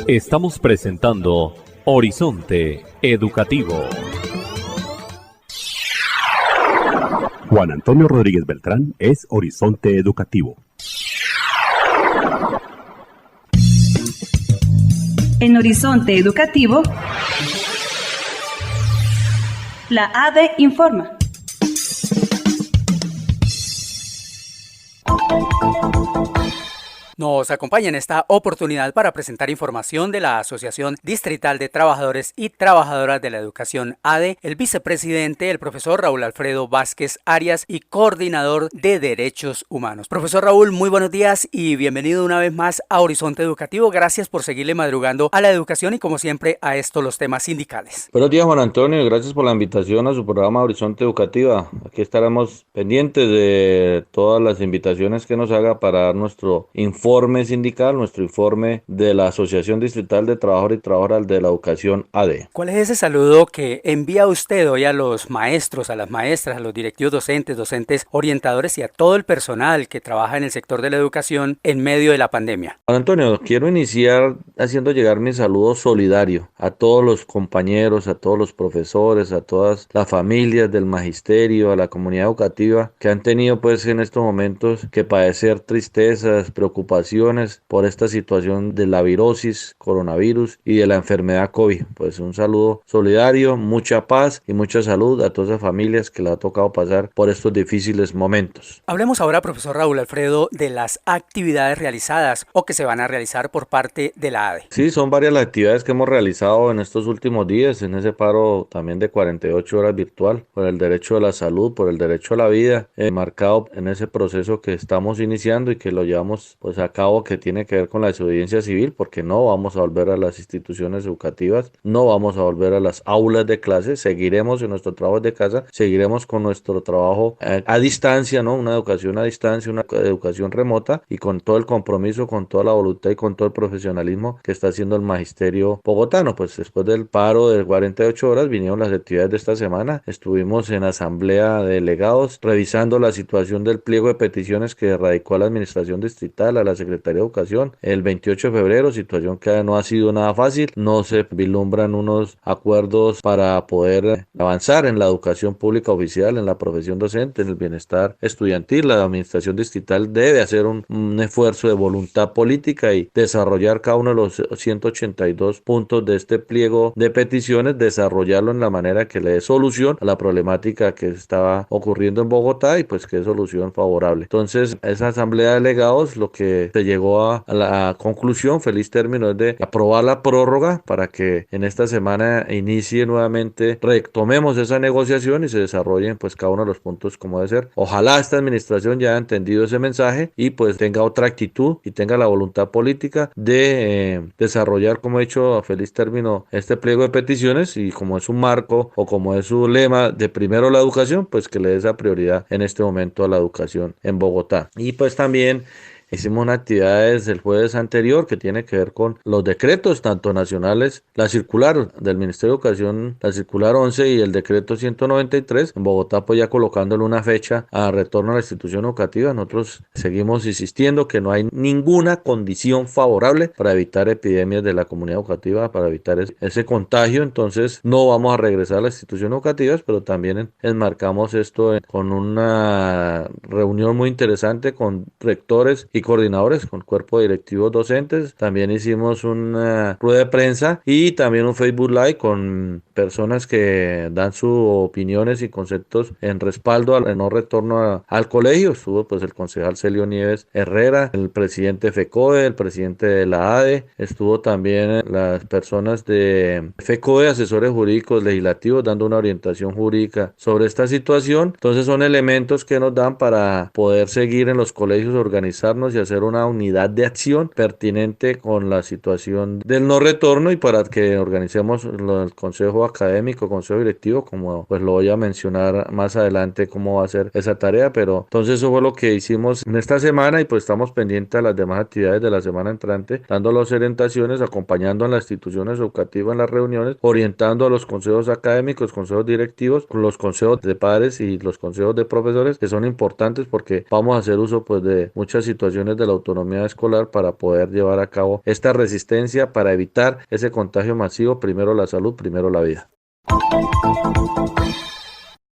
Estamos presentando Horizonte Educativo. Juan Antonio Rodríguez Beltrán es Horizonte Educativo. En Horizonte Educativo, la ADE informa. Nos acompaña en esta oportunidad para presentar información de la Asociación Distrital de Trabajadores y Trabajadoras de la Educación ADE, el vicepresidente, el profesor Raúl Alfredo Vázquez Arias y coordinador de Derechos Humanos. Profesor Raúl, muy buenos días y bienvenido una vez más a Horizonte Educativo. Gracias por seguirle madrugando a la educación y como siempre a los temas sindicales. Buenos días, Juan Antonio, y gracias por la invitación a su programa Horizonte Educativa. Aquí estaremos pendientes de todas las invitaciones que nos haga para dar nuestro informe sindical, nuestro informe de la Asociación Distrital de Trabajadores y Trabajadoras de la Educación ADE. ¿Cuál es ese saludo que envía usted hoy a los maestros, a las maestras, a los directivos docentes orientadores y a todo el personal que trabaja en el sector de la educación en medio de la pandemia? Juan Antonio, quiero iniciar haciendo llegar mi saludo solidario a todos los compañeros, a todos los profesores, a todas las familias del magisterio, a la comunidad educativa que han tenido pues en estos momentos que padecer tristezas, preocupaciones por esta situación de la virosis, coronavirus y de la enfermedad COVID. Pues un saludo solidario, mucha paz y mucha salud a todas esas familias que le ha tocado pasar por estos difíciles momentos. Hablemos ahora, profesor Raúl Alfredo, de las actividades realizadas o que se van a realizar por parte de la ADE. Sí, son varias las actividades que hemos realizado en estos últimos días, en ese paro también de 48 horas virtual, por el derecho a la salud, por el derecho a la vida, marcado en ese proceso que estamos iniciando y que lo llevamos pues a cabo, que tiene que ver con la desobediencia civil, porque no vamos a volver a las instituciones educativas, no vamos a volver a las aulas de clase, seguiremos en nuestro trabajo de casa, seguiremos con nuestro trabajo a distancia, ¿no? Una educación a distancia, una educación remota y con todo el compromiso, con toda la voluntad y con todo el profesionalismo que está haciendo el magisterio bogotano. Pues después del paro de 48 horas vinieron las actividades de esta semana, estuvimos en asamblea de delegados revisando la situación del pliego de peticiones que radicó a la administración distrital, a la Secretaría de Educación el 28 de febrero, situación que no ha sido nada fácil, no se vislumbran unos acuerdos para poder avanzar en la educación pública oficial, en la profesión docente, en el bienestar estudiantil. La administración distrital debe hacer un esfuerzo de voluntad política y desarrollar cada uno de los 182 puntos de este pliego de peticiones, desarrollarlo en la manera que le dé solución a la problemática que estaba ocurriendo en Bogotá y pues que es solución favorable. Entonces, esa asamblea de delegados lo que se llegó a la conclusión, feliz término, es de aprobar la prórroga para que en esta semana inicie nuevamente, retomemos esa negociación y se desarrollen pues cada uno de los puntos como debe ser. Ojalá esta administración ya haya entendido ese mensaje y pues tenga otra actitud y tenga la voluntad política de desarrollar, como he dicho, a feliz término este pliego de peticiones y como es un marco o como es su lema de primero la educación, pues que le dé esa prioridad en este momento a la educación en Bogotá. Y pues también hicimos unas actividades el jueves anterior que tiene que ver con los decretos, tanto nacionales, la circular del Ministerio de Educación, la circular 11 y el decreto 193. En Bogotá, pues ya colocándole una fecha a retorno a la institución educativa. Nosotros seguimos insistiendo que no hay ninguna condición favorable para evitar epidemias de la comunidad educativa, para evitar ese contagio. Entonces, no vamos a regresar a las instituciones educativas, pero también enmarcamos esto con una reunión muy interesante con rectores y coordinadores, con cuerpo directivo docentes. También hicimos una rueda de prensa y también un Facebook Live con personas que dan sus opiniones y conceptos en respaldo al no retorno al colegio. Estuvo pues el concejal Celio Nieves Herrera, el presidente FECODE, el presidente de la ADE, estuvo también las personas de FECODE, asesores jurídicos legislativos, dando una orientación jurídica sobre esta situación. Entonces son elementos que nos dan para poder seguir en los colegios, organizarnos y hacer una unidad de acción pertinente con la situación del no retorno y para que organicemos el Consejo académico, consejo directivo, como pues lo voy a mencionar más adelante cómo va a ser esa tarea, pero entonces eso fue lo que hicimos en esta semana y pues estamos pendientes a las demás actividades de la semana entrante, dando las orientaciones, acompañando a las instituciones educativas en las reuniones, orientando a los consejos académicos, consejos directivos, los consejos de padres y los consejos de profesores, que son importantes porque vamos a hacer uso pues de muchas situaciones de la autonomía escolar para poder llevar a cabo esta resistencia para evitar ese contagio masivo. Primero la salud, primero la vida.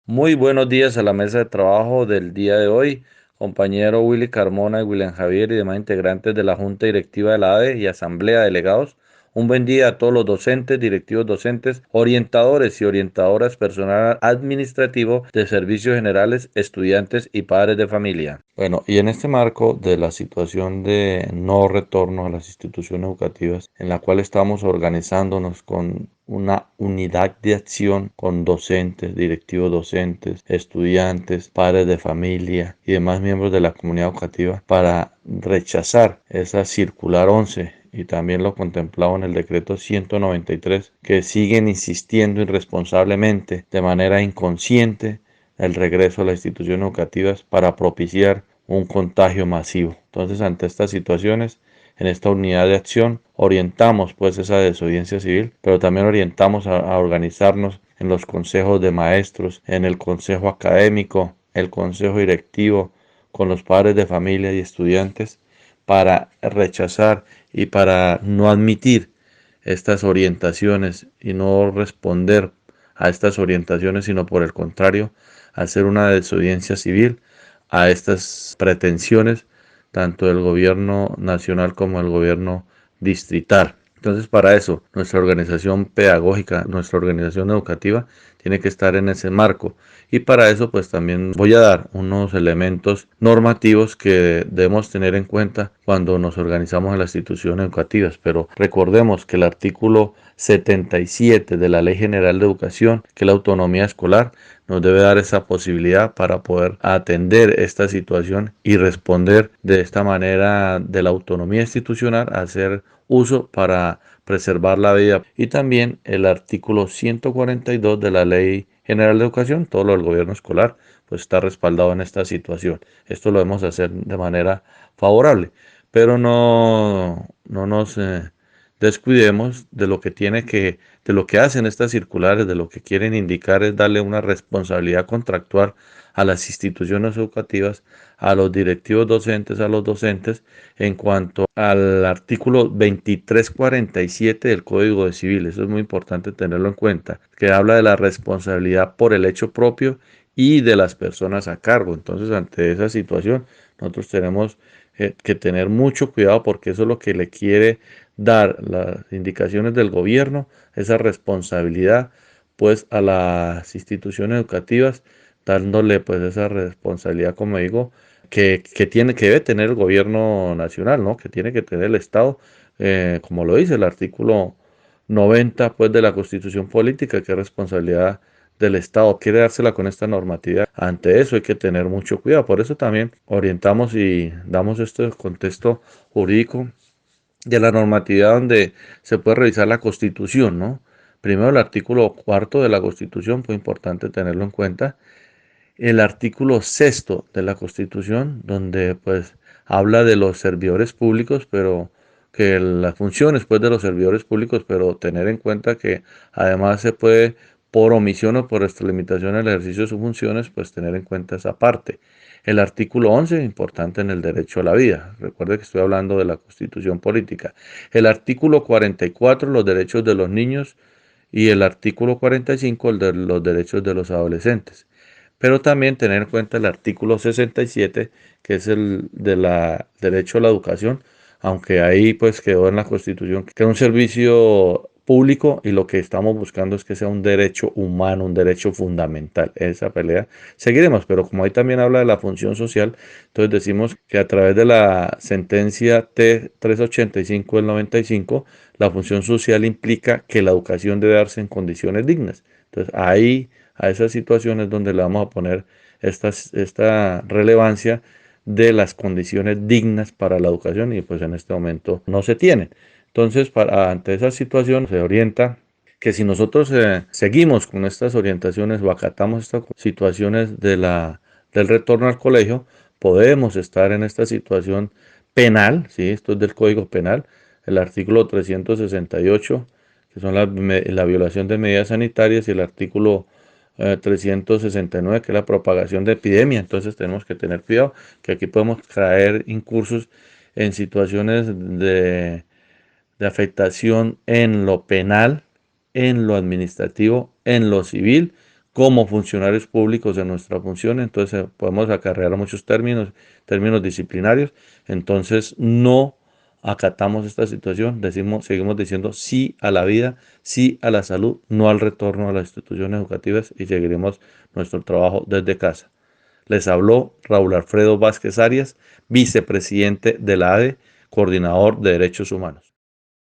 Muy buenos días a la mesa de trabajo del día de hoy, compañero Willy Carmona y William Javier y demás integrantes de la Junta Directiva de la ADE y Asamblea de Delegados. Un buen día a todos los docentes, directivos docentes, orientadores y orientadoras, personal administrativo de servicios generales, estudiantes y padres de familia. Bueno, y en este marco de la situación de no retorno a las instituciones educativas, en la cual estamos organizándonos con una unidad de acción con docentes, directivos docentes, estudiantes, padres de familia y demás miembros de la comunidad educativa para rechazar esa circular 11 y también lo contemplado en el decreto 193, que siguen insistiendo irresponsablemente de manera inconsciente el regreso a las instituciones educativas para propiciar un contagio masivo. Entonces, ante estas situaciones, en esta unidad de acción orientamos pues esa desobediencia civil, pero también orientamos a organizarnos en los consejos de maestros, en el consejo académico, el consejo directivo, con los padres de familia y estudiantes, para rechazar y para no admitir estas orientaciones y no responder a estas orientaciones, sino por el contrario, hacer una desobediencia civil a estas pretensiones, tanto del gobierno nacional como del gobierno distrital. Entonces, para eso, nuestra organización pedagógica, nuestra organización educativa, tiene que estar en ese marco. Y para eso, pues también voy a dar unos elementos normativos que debemos tener en cuenta cuando nos organizamos en las instituciones educativas. Pero recordemos que el artículo 77 de la Ley General de Educación, que la autonomía escolar, nos debe dar esa posibilidad para poder atender esta situación y responder de esta manera de la autonomía institucional, hacer uso para preservar la vida. Y también el artículo 142 de la Ley General de Educación, todo lo del gobierno escolar, pues está respaldado en esta situación. Esto lo debemos hacer de manera favorable, pero no nos descuidemos de lo que de lo que hacen estas circulares, de lo que quieren indicar es darle una responsabilidad contractual a las instituciones educativas, a los directivos docentes, a los docentes, en cuanto al artículo 2347 del Código de Civil. Eso es muy importante tenerlo en cuenta, que habla de la responsabilidad por el hecho propio y de las personas a cargo. Entonces, ante esa situación, nosotros tenemos que tener mucho cuidado, porque eso es lo que le quiere dar las indicaciones del gobierno, esa responsabilidad pues a las instituciones educativas, dándole pues esa responsabilidad, como digo, que debe tener el gobierno nacional, ¿no? Que tiene que tener el Estado, como lo dice el artículo 90 pues de la Constitución Política, que es responsabilidad del Estado. Quiere dársela con esta normatividad. Ante eso hay que tener mucho cuidado. Por eso también orientamos y damos este contexto jurídico de la normatividad, donde se puede revisar la Constitución, ¿no? Primero el artículo 4 de la Constitución, pues importante tenerlo en cuenta. El artículo 6 de la Constitución, donde pues habla de los servidores públicos, pero que las funciones pues de los servidores públicos, pero tener en cuenta que además se puede, por omisión o por extralimitación el ejercicio de sus funciones, pues tener en cuenta esa parte. El artículo 11, importante en el derecho a la vida. Recuerde que estoy hablando de la Constitución Política. El artículo 44, los derechos de los niños, y el artículo 45, el de los derechos de los adolescentes. Pero también tener en cuenta el artículo 67, que es el de la derecho a la educación, aunque ahí pues quedó en la Constitución que es un servicio público, y lo que estamos buscando es que sea un derecho humano, un derecho fundamental. Esa pelea seguiremos, pero como ahí también habla de la función social, entonces decimos que a través de la sentencia T385 del 95, la función social implica que la educación debe darse en condiciones dignas. Entonces ahí, a esas situaciones donde le vamos a poner esta relevancia de las condiciones dignas para la educación, y pues en este momento no se tienen. Entonces, ante esa situación se orienta que si nosotros seguimos con estas orientaciones o acatamos estas situaciones del retorno al colegio, podemos estar en esta situación penal, ¿sí? Esto es del Código Penal, el artículo 368, que son la violación de medidas sanitarias, y el artículo 369, que es la propagación de epidemia. Entonces tenemos que tener cuidado, que aquí podemos caer incursos en situaciones de afectación en lo penal, en lo administrativo, en lo civil, como funcionarios públicos de nuestra función. Entonces podemos acarrear muchos términos disciplinarios. Entonces no acatamos esta situación, seguimos diciendo sí a la vida, sí a la salud, no al retorno a las instituciones educativas, y seguiremos nuestro trabajo desde casa. Les habló Raúl Alfredo Vázquez Arias, vicepresidente de la ADE, coordinador de Derechos Humanos.